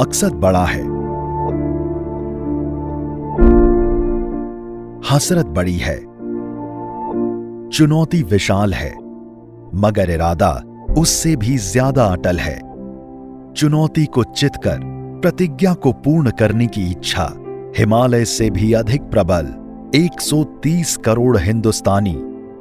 मकसद बड़ा है, हसरत बड़ी है, चुनौती विशाल है, मगर इरादा उससे भी ज्यादा अटल है। चुनौती को चितकर प्रतिज्ञा को पूर्ण करने की इच्छा हिमालय से भी अधिक प्रबल 130 करोड़ हिंदुस्तानी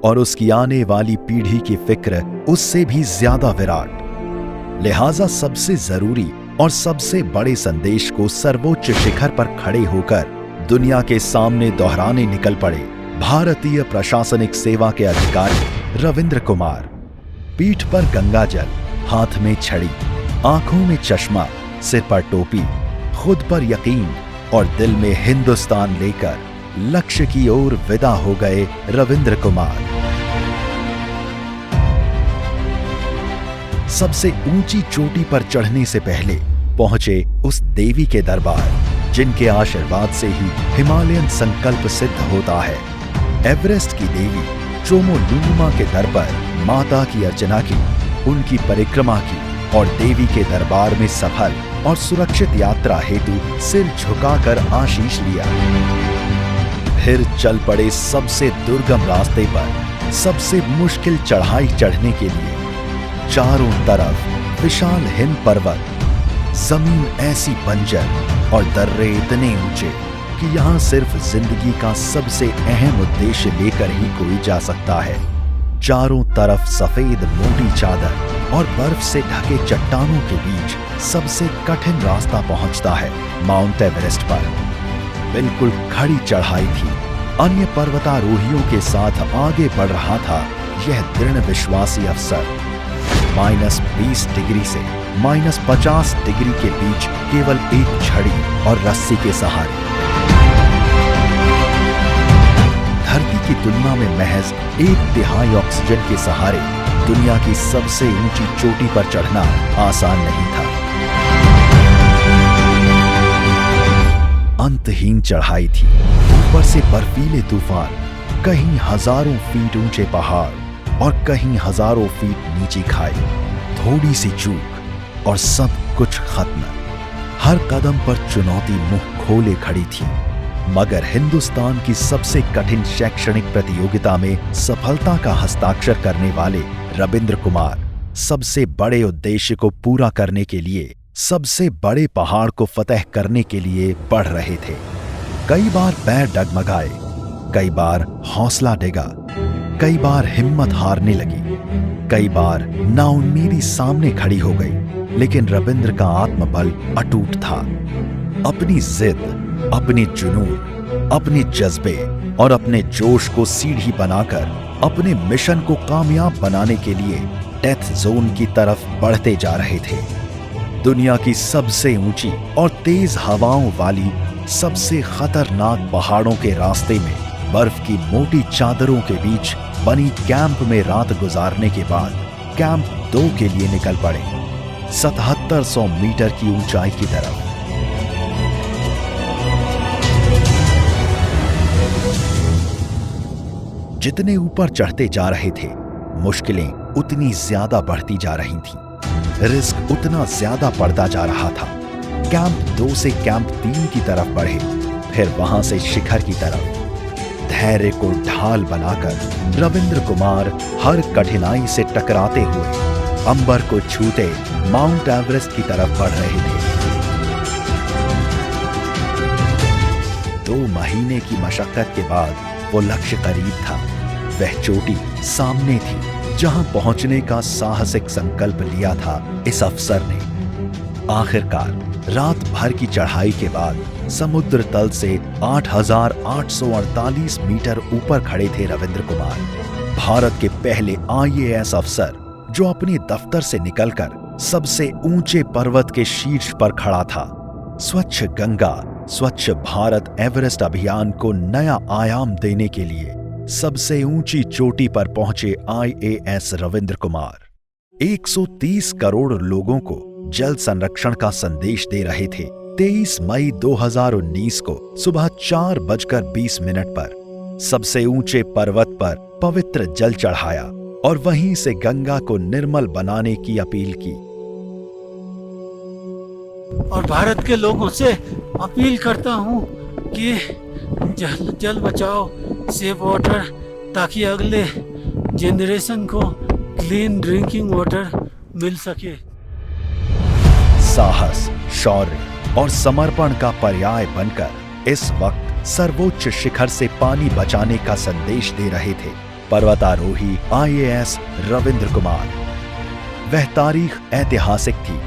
और उसकी आने वाली पीढ़ी की फिक्र उससे भी ज्यादा विराट। लिहाजा सबसे जरूरी और सबसे बड़े संदेश को सर्वोच्च शिखर पर खड़े होकर दुनिया के सामने दोहराने निकल पड़े भारतीय प्रशासनिक सेवा के अधिकारी रविंद्र कुमार। पीठ पर गंगाजल, हाथ में छड़ी, आंखों में चश्मा, सिर पर टोपी, खुद पर यकीन और दिल में हिंदुस्तान लेकर लक्ष्य की ओर विदा हो गए रविंद्र कुमार। सबसे ऊंची चोटी पर चढ़ने से पहले पहुंचे उस देवी के दरबार जिनके आशीर्वाद से ही हिमालयन संकल्प सिद्ध होता है। एवरेस्ट की देवी चोमोलुंगमा के दर पर माता की अर्चना की, उनकी परिक्रमा की और देवी के दरबार में सफल और सुरक्षित यात्रा हेतु सिर झुकाकर आशीष लिया। फिर चल पड़े सबसे दुर्गम रास्ते पर सबसे मुश्किल चढ़ाई चढ़ने के लिए। चारों तरफ विशाल हिम पर्वत, जमीन ऐसी बंजर और दर्रे इतने ऊंचे कि यहां सिर्फ जिंदगी का सबसे अहम उद्देश्य लेकर ही कोई जा सकता है। चारों तरफ सफेद मोटी चादर और बर्फ से ढके चट्टानों के बीच सबसे कठिन रास्ता पहुंचता है माउंट एवरेस्ट पर। बिल्कुल खड़ी चढ़ाई थी। अन्य पर्वतारोहियों के साथ आगे बढ़ रहा था यह दृढ़ विश्वासी अफसर। -20 डिग्री से -50 डिग्री के बीच केवल एक छड़ी और रस्सी के सहारे। धरती की तुलना में महज 1/3 ऑक्सीजन के सहारे दुनिया की सबसे ऊंची चोटी पर चढ़ना आसान नहीं था। अंतहीन चढ़ाई थी, ऊपर से बर्फीले तूफान, कहीं हजारों फीट ऊंचे पहाड़ और कहीं हजारों फीट नीची खाई। थोड़ी सी चूक और सब कुछ खत्म। हर कदम पर चुनौती मुंह खोले खड़ी थी। मगर हिंदुस्तान की सबसे कठिन शैक्षणिक प्रतियोगिता में सफलता का हस्ताक्षर करने वाले रविंद्र कुमार सबसे बड़े उद्देश्य को पूरा करने के लिए, सबसे बड़े पहाड़ को फतह करने के लिए बढ़ रहे थे। कई बार पैर डगमगाए, कई बार हौसला डिगा, कई बार हिम्मत हारने लगी, कई बार नाउम्मीदी सामने खड़ी हो गई। लेकिन रविंद्र का आत्मबल अटूट था। अपनी जिद, अपने जुनून, अपने जज्बे और अपने जोश को सीढ़ी बनाकर अपने मिशन को कामयाब बनाने के लिए डेथ जोन की तरफ बढ़ते जा रहे थे। दुनिया की सबसे ऊंची और तेज हवाओं वाली सबसे खतरनाक पहाड़ों के रास्ते में बर्फ की मोटी चादरों के बीच बनी कैंप में रात गुजारने के बाद कैंप 2 के लिए निकल पड़े 7700 मीटर की ऊंचाई की तरफ। जितने ऊपर चढ़ते जा रहे थे, मुश्किलें उतनी ज्यादा बढ़ती जा रही थीं। रिस्क उतना ज्यादा बढ़ता जा रहा था। कैंप 2 से कैंप 3 की तरफ बढ़े, फिर वहां से शिखर की तरफ। धैर्य को ढाल बनाकर रविंद्र कुमार हर कठिनाई से टकराते हुए अंबर को छूते माउंट एवरेस्ट की तरफ बढ़ रहे थे। 2 महीने की मशक्कत के बाद वो लक्ष्य करीब था। वह चोटी सामने थी जहां पहुंचने का साहसिक संकल्प लिया था इस अफसर ने। आखिरकार रात भर की चढ़ाई के बाद समुद्र तल से 8848 मीटर ऊपर खड़े थे रविंद्र कुमार, भारत के पहले IAS अफसर जो अपने दफ्तर से निकलकर सबसे ऊंचे पर्वत के शीर्ष पर खड़ा था। स्वच्छ गंगा स्वच्छ भारत एवरेस्ट अभियान को नया आयाम देने के लिए सबसे ऊंची चोटी पर पहुंचे IAS रविंद्र कुमार 130 करोड़ लोगों को जल संरक्षण का संदेश दे रहे थे। 23 मई 2019 को सुबह 4:20 पर सबसे ऊंचे पर्वत पर पवित्र जल चढ़ाया और वहीं से गंगा को निर्मल बनाने की अपील की। और भारत के लोगों से अपील करता हूँ कि जल बचाओ, सेव वाटर, ताकि अगले जनरेशन को क्लीन ड्रिंकिंग वाटर मिल सके। साहस, शौर्य और समर्पण का पर्याय बनकर इस वक्त सर्वोच्च शिखर से पानी बचाने का संदेश दे रहे थे पर्वतारोही IAS रविंद्र कुमार। वह तारीख ऐतिहासिक थी,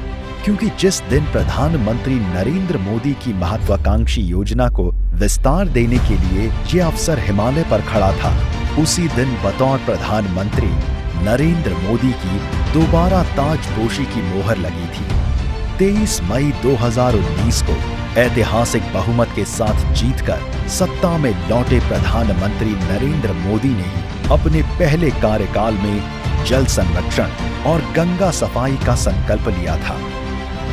क्योंकि जिस दिन प्रधानमंत्री नरेंद्र मोदी की महत्वाकांक्षी योजना को विस्तार देने के लिए ये अफसर हिमालय पर खड़ा था, उसी दिन बतौर प्रधानमंत्री नरेंद्र मोदी की दोबारा ताजपोशी की मोहर लगी थी। 23 मई 2019 को ऐतिहासिक बहुमत के साथ जीतकर सत्ता में लौटे प्रधानमंत्री नरेंद्र मोदी ने ही अपने पहले कार्यकाल में जल संरक्षण और गंगा सफाई का संकल्प लिया था।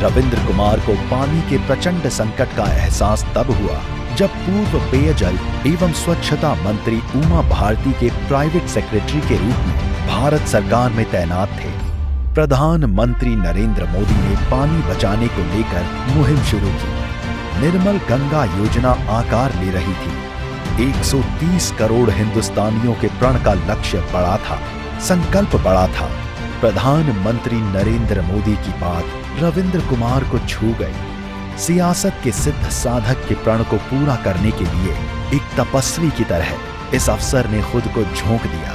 रविंद्र कुमार को पानी के प्रचंड संकट का एहसास तब हुआ जब पूर्व पेयजल एवं स्वच्छता मंत्री उमा भारती के प्राइवेट सेक्रेटरी के रूप में भारत सरकार में तैनात थे। प्रधानमंत्री नरेंद्र मोदी ने पानी बचाने को लेकर मुहिम शुरू की। निर्मल गंगा योजना आकार ले रही थी। 130 करोड़ हिंदुस्तानियों के प्रण का लक्ष्य बड़ा था, संकल्प बड़ा था। प्रधानमंत्री नरेंद्र मोदी की बात रविंद्र कुमार को छू गई। सियासत के सिद्ध साधक के प्रण को पूरा करने के लिए एक तपस्वी की तरह इस अफसर ने खुद को झोंक दिया।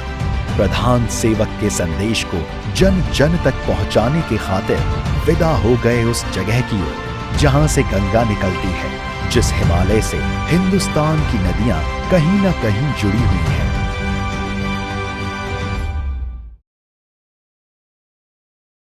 प्रधान सेवक के संदेश को जन जन तक पहुंचाने की खातिर विदा हो गए उस जगह की ओर जहां से गंगा निकलती है, जिस हिमालय से हिंदुस्तान की नदियां कहीं न कहीं जुड़ी हुई हैं।